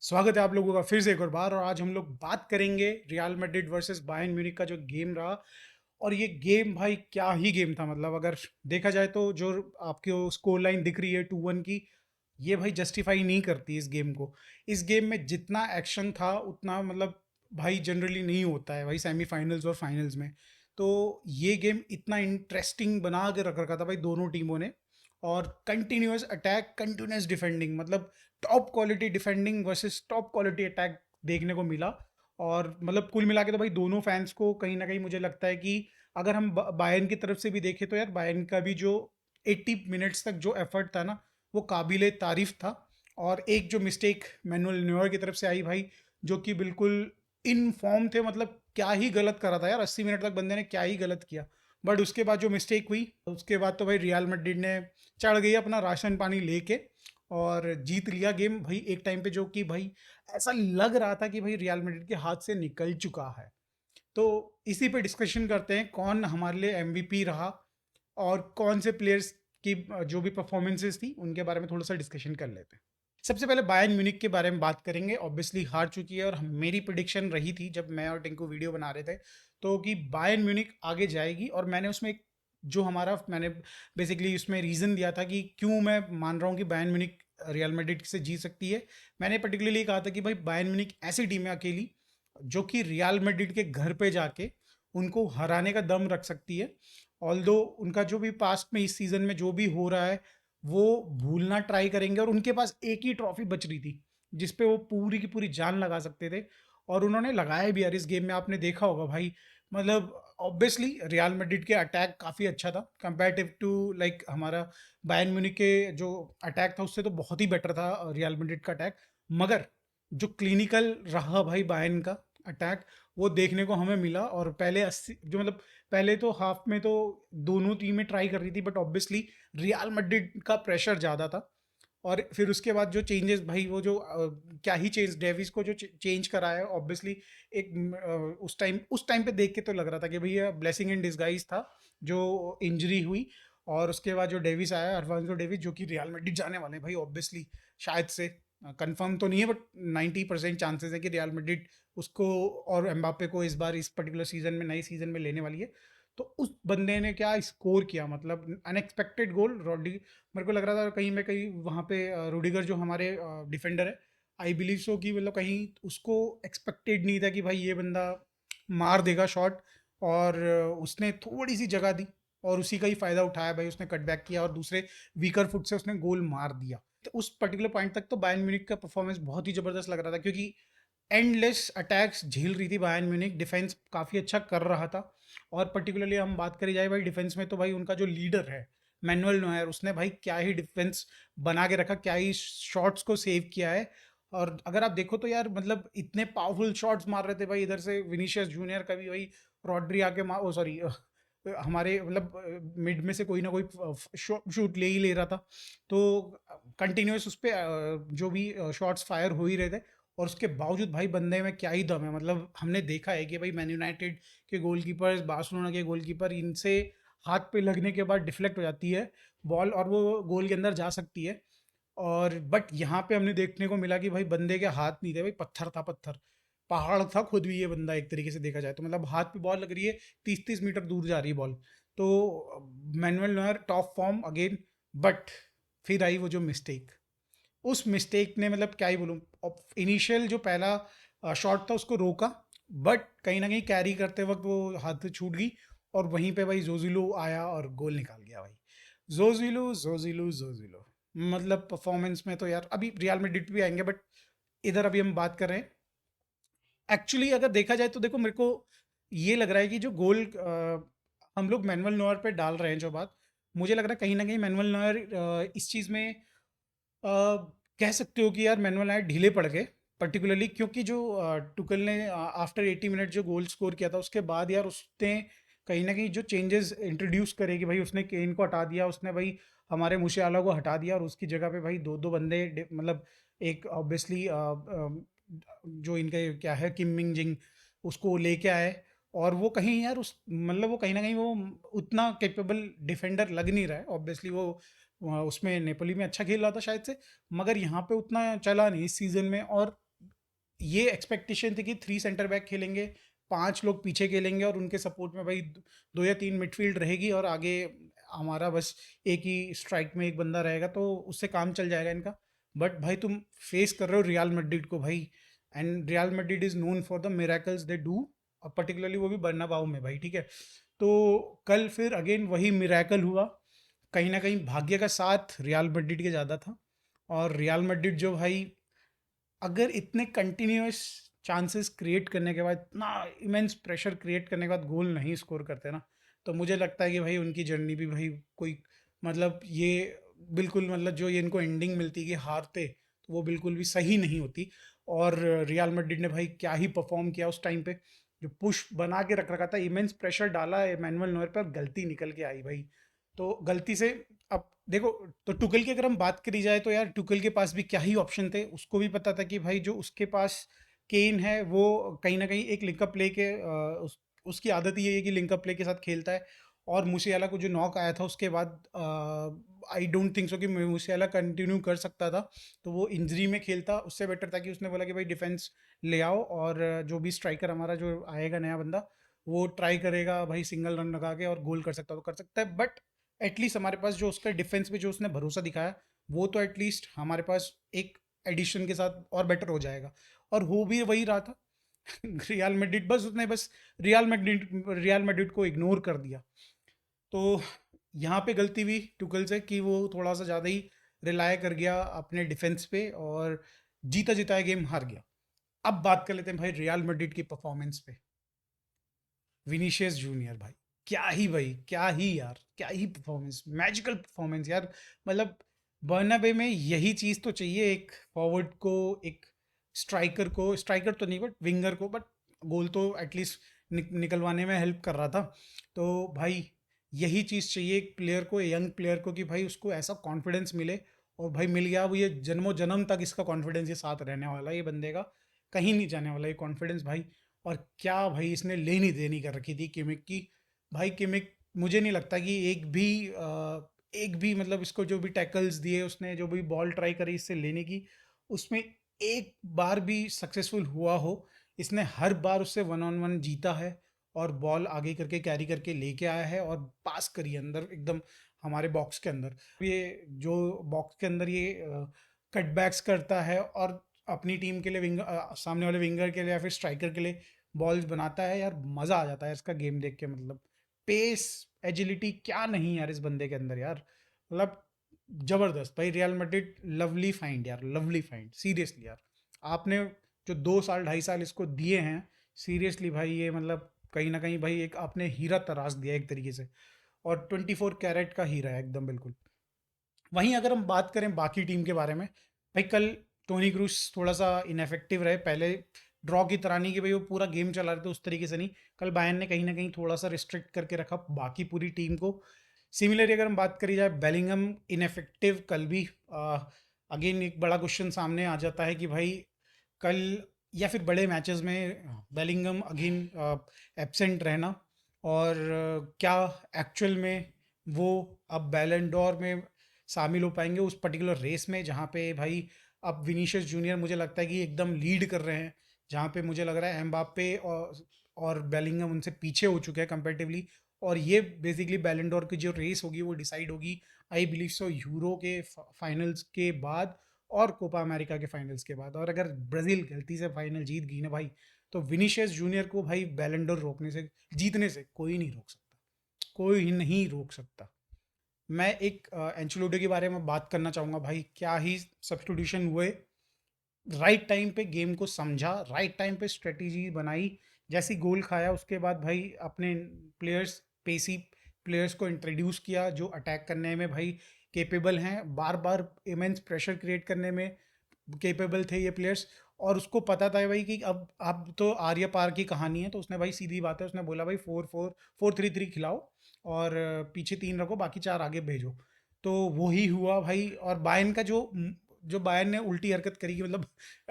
स्वागत है आप लोगों का फिर से एक और बार। और आज हम लोग बात करेंगे real Madrid versus Bayern Munich का जो गेम रहा। और ये गेम भाई क्या ही गेम था। मतलब अगर देखा जाए तो जो आपको स्कोर लाइन दिख रही है 2-1 की, ये भाई जस्टिफाई नहीं करती इस गेम को। इस गेम में जितना एक्शन था उतना मतलब भाई जनरली नहीं होता है भाई सेमीफाइनल्स और फाइनल्स में। तो ये गेम इतना इंटरेस्टिंग बना के रख रखा था भाई दोनों टीमों ने। और कंटिन्यूअस अटैक, कंटिन्यूअस डिफेंडिंग, मतलब top quality defending versus top quality attack देखने को मिला। और मतलब कुल मिला के तो भाई दोनों फैंस को कहीं ना कहीं मुझे लगता है कि अगर हम बायर्न की तरफ से भी देखें तो यार बायर्न का भी जो 80 मिनट्स तक जो एफर्ट था ना, वो काबिले तारीफ था। और एक जो मिस्टेक मैनुअल न्यूअर की तरफ से आई भाई, जो कि बिल्कुल इन फॉर्म थे, मतलब क्या ही गलत करा था यार, 80 मिनट तक बंदे ने क्या ही गलत किया। बट उसके बाद जो मिस्टेक हुई, उसके बाद तो भाई रियल मैड्रिड ने चढ़ गई अपना राशन पानी लेके और जीत लिया गेम भाई एक टाइम पे, जो कि भाई ऐसा लग रहा था कि भाई रियल मैड्रिड के हाथ से निकल चुका है। तो इसी पे डिस्कशन करते हैं कौन हमारे लिए एमवीपी रहा और कौन से प्लेयर्स की जो भी परफॉर्मेंसेस थी उनके बारे में थोड़ा सा डिस्कशन कर लेते हैं। सबसे पहले बायर्न म्यूनिख के बारे में बात करेंगे। ऑब्वियसली हार चुकी है और मेरी प्रिडिक्शन रही थी जब मैं और टिंकू वीडियो बना रहे थे तो कि बायर्न म्यूनिख आगे जाएगी। और मैंने उसमें जो हमारा मैंने बेसिकली उसमें रीज़न दिया था कि क्यों मैं मान रहा हूँ कि बायर्न म्यूनिख रियल मैड्रिड से जीत सकती है। मैंने पर्टिकुलरली कहा था कि भाई बायर्न म्यूनिख ऐसी टीम है अकेली जो कि रियल मैड्रिड के घर पे जाके उनको हराने का दम रख सकती है। ऑल्दो उनका जो भी पास्ट में इस सीज़न में जो भी हो रहा है वो भूलना ट्राई करेंगे। और उनके पास एक ही ट्रॉफी बच रही थी जिस पे वो पूरी की पूरी जान लगा सकते थे, और उन्होंने लगाया भी यार। इस गेम में आपने देखा होगा भाई, मतलब ऑब्वियसली रियल मैड्रिड के अटैक काफ़ी अच्छा था कंपेरेटिव टू लाइक हमारा बायर्न म्यूनिख के जो अटैक था उससे तो बहुत ही बेटर था रियल मैड्रिड का अटैक। मगर जो क्लिनिकल रहा भाई बायर्न का अटैक, वो देखने को हमें मिला। और पहले 80 जो मतलब पहले तो हाफ में तो दोनों टीमें ट्राई कर रही थी, बट ऑब्वियसली रियल मैड्रिड का प्रेशर ज़्यादा था। और फिर उसके बाद जो चेंजेस भाई, वो जो क्या ही चेंज, डेविस को जो चेंज करा है ऑब्वियसली एक उस टाइम पे देख के तो लग रहा था कि भैया ब्लेसिंग इन डिसगाइज था जो इंजरी हुई। और उसके बाद जो डेविस आया, अल्फांसो डेविस, जो कि रियल मैड्रिड जाने वाले हैं भाई ऑब्वियसली, शायद से कंफर्म तो नहीं है बट 90% चांसेस है कि रियल मैड्रिड उसको और एम्बापे को इस बार इस पर्टिकुलर सीजन में, नए सीजन में लेने वाली है। तो उस बंदे ने क्या स्कोर किया, मतलब अनएक्सपेक्टेड गोल। रॉडी, मेरे को लग रहा था कहीं मैं कहीं वहाँ पे रूडिगर जो हमारे डिफेंडर है, आई बिलीव सो कि मतलब कहीं उसको एक्सपेक्टेड नहीं था कि भाई ये बंदा मार देगा शॉट। और उसने थोड़ी सी जगह दी और उसी का ही फायदा उठाया भाई, उसने कट बैक किया और दूसरे वीकर फुट से उसने गोल मार दिया। तो उस पर्टिकुलर पॉइंट तक तो बायर्न म्यूनिख का परफॉर्मेंस बहुत ही जबरदस्त लग रहा था, क्योंकि एंडलेस अटैक्स झेल रही थी बायर्न म्यूनिख, डिफेंस काफ़ी अच्छा कर रहा था। और पर्टिकुलरली हम बात करी जाए भाई डिफेंस में, तो भाई उनका जो लीडर है मैनुअल नोयर, उसने भाई क्या ही डिफेंस बना के रखा, क्या ही शॉट्स को सेव किया है। और अगर आप देखो तो यार मतलब इतने पावरफुल शॉट्स मार रहे थे भाई, इधर से विनीशियस जूनियर का भी भाई रॉड्री आके मार, ओ सॉरी, हमारे मतलब मिड में से कोई ना कोई शूट ले ही ले रहा था। तो कंटिन्यूस उस पर जो भी शॉट्स फायर हो ही रहे थे। और उसके बावजूद भाई बंदे में क्या ही दम है। मतलब हमने देखा है कि भाई मैन यूनाइटेड के गोलकीपर, बार्सिलोना के गोलकीपर, इनसे हाथ पे लगने के बाद डिफ्लेक्ट हो जाती है बॉल और वो गोल के अंदर जा सकती है। और बट यहाँ पे हमने देखने को मिला कि भाई बंदे के हाथ नहीं थे भाई, पत्थर था, पत्थर पहाड़ था खुद भी ये बंदा, एक तरीके से देखा जाए तो। मतलब हाथ पे बॉल लग रही है, 30-30 मीटर दूर जा रही है बॉल। तो Manuel Neuer top form again. But फिर आई वो जो मिस्टेक, उस मिस्टेक ने मतलब क्या ही बोलूँ। इनिशियल जो पहला शॉट था उसको रोका, बट कहीं ना कहीं कैरी करते वक्त वो हाथ से छूट गई। और वहीं पे भाई जोजिलो आया और गोल निकाल गया भाई। जोजिलो जोजिलो जोजिलो, मतलब परफॉर्मेंस में तो यार अभी रियल मैड्रिड भी आएंगे, बट इधर अभी हम बात कर रहे हैं। एक्चुअली अगर देखा जाए तो देखो, मेरे को ये लग रहा है कि जो गोल हम लोग मैनुअल नोयर पे डाल रहे हैं जो बात, मुझे लग रहा है कहीं ना कहीं मैनुअल नोयर इस चीज़ में कह सकते हो कि यार मैनुअल नायर ढीले पड़ गए। पर्टिकुलरली क्योंकि जो टुकल ने आफ्टर 80 मिनट जो गोल स्कोर किया था उसके बाद यार उसने कहीं ना कहीं जो चेंजेस इंट्रोड्यूस करे कि भाई उसने केन को हटा दिया, उसने भाई हमारे मुशियाला को हटा दिया और उसकी जगह पे भाई दो दो बंदे मतलब एक ऑब्वियसली जो इनके क्या है किम मिंग जिंग, उसको लेके आए। और वो कहीं यार उस मतलब वो कहीं ना कहीं वो उतना कैपेबल डिफेंडर लग नहीं रहा है। ऑब्वियसली वो उसमें नेपोली में अच्छा खेल रहा था शायद से, मगर यहाँ पे उतना चला नहीं इस सीज़न में। और ये एक्सपेक्टेशन थी कि 3 सेंटर बैक खेलेंगे, 5 लोग पीछे खेलेंगे और उनके सपोर्ट में भाई 2 या 3 मिडफ़ील्ड रहेगी और आगे हमारा बस एक ही स्ट्राइक में एक बंदा रहेगा, तो उससे काम चल जाएगा इनका। बट भाई तुम फेस कर रहे हो रियल मैड्रिड को भाई, and real Madrid is known for the miracles they do, और पर्टिकुलरली वो भी बर्नाबाउ में भाई, ठीक है? तो कल फिर अगेन वही मिरेकल हुआ। कहीं न कहीं भाग्य का साथ रियल मैड्रिड के ज़्यादा था, और रियल मैड्रिड जो भाई, अगर इतने कंटिन्यूअस चांसेस क्रिएट करने के बाद, इतना इमेंस प्रेशर क्रिएट करने के बाद गोल नहीं स्कोर करते ना, तो मुझे लगता है कि भाई उनकी जर्नी भी भाई कोई, मतलब ये बिल्कुल, मतलब जो ये इनको एंडिंग मिलती कि हारते, तो वो बिल्कुल भी सही नहीं होती। और रियल मैड्रिड ने भाई क्या ही परफॉर्म किया उस टाइम पे, जो पुश बना के रख रखा था, इमेंस प्रेशर डाला मैनुअल नोयर पर, गलती निकल के आई भाई। तो गलती से, अब देखो, तो टुकल की अगर हम बात करी जाए तो यार टुकल के पास भी क्या ही ऑप्शन थे, उसको भी पता था कि भाई जो उसके पास केन है वो कहीं ना कहीं एक लिंकअप प्ले के उसकी आदत ही है कि लिंकअप प्ले के साथ खेलता है। और मूसियाला को जो नॉक आया था उसके बाद आई डोंट थिंक सो कि मूसियाला कंटिन्यू कर सकता था, तो वो इंजरी में खेलता, उससे बेटर था कि उसने बोला कि भाई डिफेंस ले आओ, और जो भी स्ट्राइकर हमारा जो आएगा नया बंदा, वो ट्राई करेगा भाई सिंगल रन लगा के और गोल कर सकता तो कर सकता है। बट एटलीस्ट हमारे पास जो उसका डिफेंस पे जो उसने भरोसा दिखाया, वो तो एटलीस्ट हमारे पास एक एडिशन के साथ और बेटर हो जाएगा, और हो भी वही रहा था। रियल मैड्रिड, बस उसने बस रियल मैड्रिड को इग्नोर कर दिया। तो यहाँ पे गलती हुई टुकल से कि वो थोड़ा सा ज़्यादा ही रिलाय कर गया अपने डिफेंस पे, और जीता जिताया गेम हार गया। अब बात कर लेते हैं भाई रियल मैड्रिड की परफॉर्मेंस पे। विनीशियस जूनियर भाई, क्या ही भाई, क्या ही यार, क्या ही परफॉर्मेंस, मैजिकल परफॉर्मेंस यार। मतलब बर्नाबे में यही चीज़ तो चाहिए एक फॉरवर्ड को, एक स्ट्राइकर को, स्ट्राइकर तो नहीं बट विंगर को, बट गोल तो एटलीस्ट निकलवाने में हेल्प कर रहा था। तो भाई यही चीज़ चाहिए एक प्लेयर को, यंग प्लेयर को, कि भाई उसको ऐसा कॉन्फिडेंस मिले। और भाई मिल गया, अब ये जन्मों जन्म तक इसका कॉन्फिडेंस ये साथ रहने वाला है, ये बंदे का कहीं नहीं जाने वाला ये कॉन्फिडेंस भाई। और क्या भाई इसने लेनी देनी कर रखी थी किमिक की। भाई किमिक, मुझे नहीं लगता कि एक भी मतलब इसको जो भी टैकल्स दिए उसने, जो भी बॉल ट्राई करी इससे लेने की, उसमें एक बार भी सक्सेसफुल हुआ हो। इसने हर बार उससे वन ऑन वन जीता है, और बॉल आगे करके कैरी करके लेके आया है और पास करी अंदर एकदम हमारे बॉक्स के अंदर। ये जो बॉक्स के अंदर ये कटबैक्स करता है और अपनी टीम के लिए सामने वाले विंगर के लिए या फिर स्ट्राइकर के लिए बॉल्स बनाता है यार, मज़ा आ जाता है इसका गेम देख के। मतलब पेस, एजिलिटी क्या नहीं यार इस बंदे के अंदर यार, मतलब ज़बरदस्त भाई। रियल मैड्रिड लवली फाइंड यार, लवली फाइंड सीरियसली यार। आपने जो 2 साल 2.5 साल इसको दिए हैं, सीरियसली भाई ये मतलब कहीं ना कहीं भाई एक आपने हीरा तराश दिया एक तरीके से, और 24 कैरेट का हीरा है एकदम बिल्कुल। वहीं अगर हम बात करें बाकी टीम के बारे में, भाई कल टोनी क्रूस थोड़ा सा इनफेक्टिव रहे। पहले ड्रॉ की तरह नहीं कि भाई वो पूरा गेम चला रहे थे, उस तरीके से नहीं। कल बायर्न ने कहीं ना कहीं थोड़ा सा रिस्ट्रिक्ट करके रखा बाकी पूरी टीम को। सिमिलरली अगर हम बात करी जाए बेलिंगम इनफेक्टिव कल भी, अगेन एक बड़ा क्वेश्चन सामने आ जाता है कि भाई कल या फिर बड़े मैचेस में बेलिंगम अगेन एब्सेंट रहना, और क्या एक्चुअल में वो अब बैलन डोर में शामिल हो पाएंगे उस पर्टिकुलर रेस में, जहाँ पे भाई अब विनीशियस जूनियर मुझे लगता है कि एकदम लीड कर रहे हैं, जहाँ पे मुझे लग रहा है एम्बाप्पे और बेलिंगम उनसे पीछे हो चुके हैं कंपेरेटिवली। और ये बेसिकली बैलन डोर की जो रेस होगी वो डिसाइड होगी आई बिलीव सो यूरो के फाइनल्स के बाद और कोपा अमेरिका के फाइनल्स के बाद। और अगर ब्राज़ील गलती से फाइनल जीत गई ना भाई, तो विनीशियस जूनियर को भाई बैलन डोर रोकने से, जीतने से कोई नहीं रोक सकता, कोई नहीं रोक सकता। मैं एक एंचेलोटी के बारे में बात करना चाहूँगा भाई, क्या ही सब्स्टिट्यूशन हुए, राइट टाइम पे गेम को समझा, राइट टाइम पे स्ट्रेटेजी बनाई। जैसे ही गोल खाया उसके बाद भाई अपने प्लेयर्स, पेसी प्लेयर्स को इंट्रोड्यूस किया जो अटैक करने में भाई केपेबल हैं, बार बार इमेंस प्रेशर क्रिएट करने में केपेबल थे ये प्लेयर्स। और उसको पता था भाई कि अब तो आर्य पार की कहानी है, तो उसने भाई सीधी बात है, उसने बोला भाई 4-4 4-3-3 खिलाओ, और पीछे 3 रखो, बाकी 4 आगे भेजो। तो वही हुआ भाई। और बायन का जो बायन ने उल्टी हरकत करी कि मतलब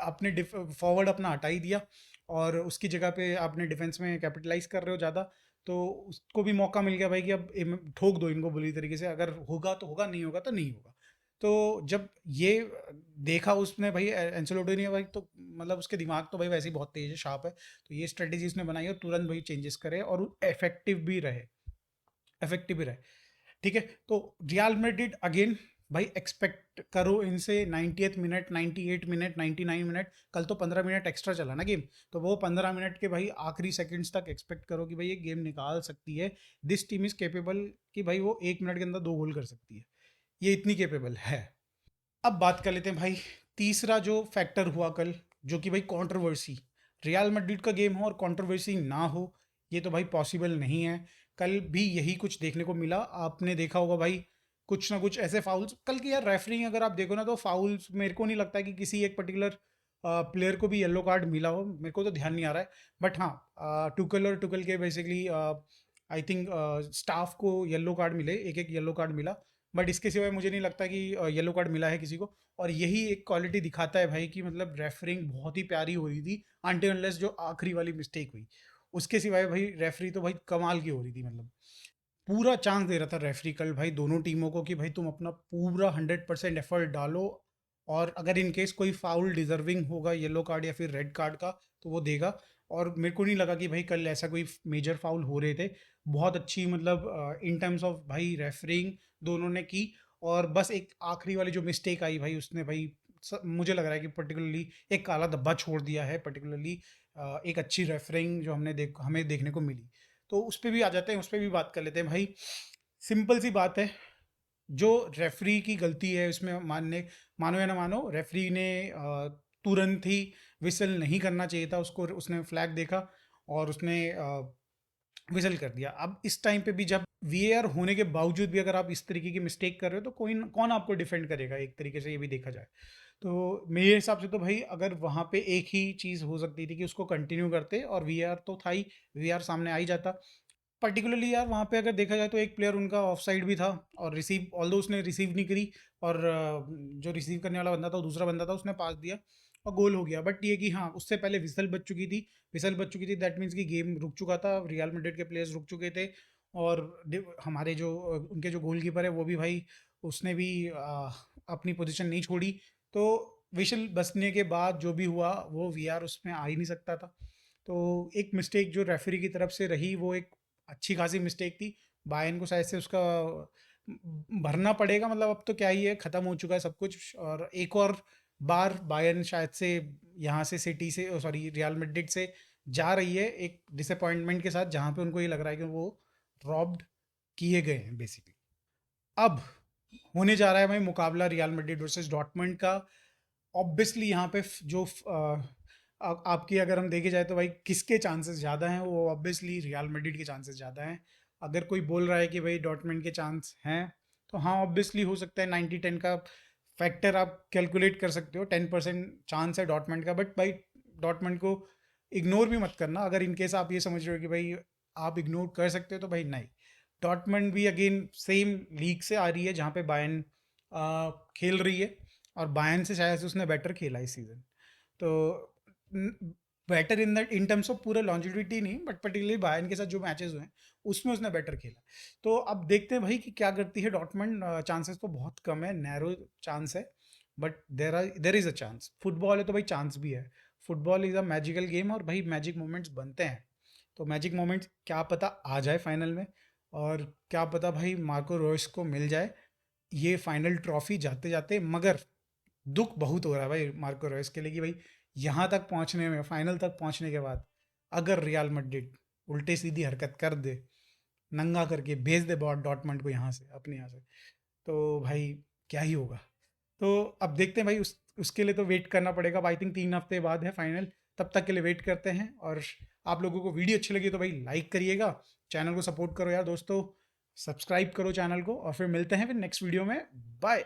अपने फॉरवर्ड अपना हटा ही दिया, और उसकी जगह पे आपने डिफेंस में कैपिटलाइज कर रहे हो ज़्यादा, तो उसको भी मौका मिल गया भाई कि अब ठोक दो इनको बुरी तरीके से, अगर होगा तो होगा, नहीं होगा तो नहीं होगा। तो जब ये देखा उसने भाई एंसेलोटी ने भाई, तो मतलब उसके दिमाग तो भाई वैसे ही बहुत तेज है, शार्प है, तो ये स्ट्रेटेजी उसने बनाई और तुरंत भाई चेंजेस करे और इफेक्टिव भी रहे। ठीक है, तो रियल मैड्रिड अगेन भाई एक्सपेक्ट करो इनसे 90th मिनट, 98 मिनट, 99 मिनट, कल तो 15 मिनट एक्स्ट्रा चला ना गेम, तो वो 15 मिनट के भाई आखिरी सेकंड्स तक एक्सपेक्ट करो कि भाई ये गेम निकाल सकती है। दिस टीम इज केपेबल कि भाई वो 1 मिनट के अंदर 2 गोल कर सकती है, ये इतनी केपेबल है। अब बात कर लेते हैं भाई तीसरा जो फैक्टर हुआ कल, जो कि भाई कंट्रोवर्सी, रियल मैड्रिड का गेम हो और कंट्रोवर्सी ना हो, ये तो भाई पॉसिबल नहीं है। कल भी यही कुछ देखने को मिला, आपने देखा होगा भाई कुछ ना कुछ ऐसे फाउल्स कल की, यार रेफरिंग अगर आप देखो ना तो फाउल्स मेरे को नहीं लगता है कि किसी एक पर्टिकुलर प्लेयर को भी येलो कार्ड मिला हो, मेरे को तो ध्यान नहीं आ रहा है। बट हाँ, टुकल के बेसिकली आई थिंक स्टाफ को येलो कार्ड मिले, एक एक येलो कार्ड मिला, बट इसके सिवाय मुझे नहीं लगता कि येलो कार्ड मिला है किसी को। और यही एक क्वालिटी दिखाता है भाई कि मतलब रेफरिंग बहुत ही प्यारी हो रही थी, अनटिल अनलेस जो आखिरी वाली मिस्टेक हुई, उसके सिवाय भाई रेफरी तो भाई कमाल की हो रही थी। मतलब पूरा चांस दे रहा था रेफरी कल भाई दोनों टीमों को कि भाई तुम अपना पूरा 100% एफर्ट डालो, और अगर इन केस कोई फाउल डिजर्विंग होगा येलो कार्ड या फिर रेड कार्ड का तो वो देगा। और मेरे को नहीं लगा कि भाई कल ऐसा कोई मेजर फाउल हो रहे थे। बहुत अच्छी मतलब इन टर्म्स ऑफ भाई रेफरिंग दोनों ने की। और बस एक आखिरी वाली जो मिस्टेक आई भाई उसने भाई मुझे लग रहा है कि पर्टिकुलरली एक काला धब्बा छोड़ दिया है, पर्टिकुलरली एक अच्छी रेफरिंग जो हमें देखने को मिली। तो उस पर भी आ जाते हैं, उस पर भी बात कर लेते हैं भाई। सिंपल सी बात है, जो रेफरी की गलती है उसमें मानो या ना मानो, रेफरी ने तुरंत ही विसल नहीं करना चाहिए था उसको, उसने फ्लैग देखा और उसने विसल कर दिया। अब इस टाइम पे भी जब वीएआर होने के बावजूद भी अगर आप इस तरीके की मिस्टेक कर रहे हो तो कौन आपको डिफेंड करेगा, एक तरीके से ये भी देखा जाए तो। मेरे हिसाब से तो भाई अगर वहाँ पे एक ही चीज़ हो सकती थी कि उसको कंटिन्यू करते, और वीआर तो था ही, वीआर सामने आ ही जाता। पर्टिकुलरली यार वहाँ पे अगर देखा जाए तो एक प्लेयर उनका ऑफ साइड भी था, और रिसीव ऑल्दो उसने रिसीव नहीं करी, और जो रिसीव करने वाला बंदा था वो दूसरा बंदा था, उसने पास दिया और गोल हो गया। बट ये कि हाँ उससे पहले विसल बच चुकी थी, दैट मीन्स कि गेम रुक चुका था, रियल मैड्रिड के प्लेयर्स रुक चुके थे। और हमारे जो उनके जो गोलकीपर है वो भी भाई उसने भी अपनी पोजीशन नहीं छोड़ी। तो विशल बसने के बाद जो भी हुआ वो वीआर उसमें आ ही नहीं सकता था। तो एक मिस्टेक जो रेफरी की तरफ से रही वो एक अच्छी खासी मिस्टेक थी। बायन को शायद से उसका भरना पड़ेगा, मतलब अब तो क्या ही है, ख़त्म हो चुका है सब कुछ। और एक और बार बायन शायद से यहाँ से सिटी से, सॉरी रियल मैड्रिड से जा रही है एक डिसअपॉइंटमेंट के साथ, जहाँ पे उनको ये लग रहा है कि वो रॉब्ड किए गए हैं बेसिकली। अब होने जा रहा है भाई मुकाबला रियल मैड्रिड वर्सेस डॉर्टमंड का। ऑब्वियसली यहाँ पे आपकी अगर हम देखे जाए तो भाई किसके चांसेस ज़्यादा हैं, वो ऑब्वियसली रियल मैड्रिड के चांसेस ज़्यादा हैं। अगर कोई बोल रहा है कि भाई डॉर्टमंड के चांस हैं, तो हाँ ऑब्वियसली हो सकता है, 90-10 का फैक्टर आप कैलकुलेट कर सकते हो, 10% चांस है डॉर्टमंड का। बट भाई डॉर्टमंड को इग्नोर भी मत करना, अगर इनकेस आप ये समझ रहे हो कि भाई आप इग्नोर कर सकते हो तो भाई नहीं। डॉर्टमंड भी अगेन सेम लीग से आ रही है जहाँ पे बायन खेल रही है, और बायन से शायद से उसने बेटर खेला इस सीज़न। तो बेटर इन टर्म्स ऑफ पूरा लॉन्जिविटी नहीं, बट पर्टिकुलरली बायन के साथ जो मैचेस हुए हैं उसमें उसने बेटर खेला। तो अब देखते हैं भाई कि क्या करती है डॉर्टमंड। चांसेस तो बहुत कम है, नैरो चांस है, but there is a chance. Football है तो भाई चांस भी है। Football is a magical game, और भाई मैजिक मोमेंट्स बनते हैं। तो मैजिक मोमेंट्स क्या पता आ जाए फाइनल में, और क्या पता भाई मार्को रोयस को मिल जाए ये फाइनल ट्रॉफी जाते जाते। मगर दुख बहुत हो रहा है भाई मार्को रोयस के लिए कि भाई यहाँ तक पहुँचने में, फाइनल तक पहुँचने के बाद अगर रियल मैड्रिड उल्टे सीधी हरकत कर दे, नंगा करके भेज दे बॉट डॉटमंड को यहाँ से, अपने यहाँ से, तो भाई क्या ही होगा। तो अब देखते हैं भाई उसके लिए तो वेट करना पड़ेगा। आई थिंक 3 हफ्ते बाद है फाइनल, तब तक के लिए वेट करते हैं। और आप लोगों को वीडियो अच्छी लगी तो भाई लाइक करिएगा, चैनल को सपोर्ट करो यार दोस्तों, सब्सक्राइब करो चैनल को, और फिर मिलते हैं फिर नेक्स्ट वीडियो में। बाय।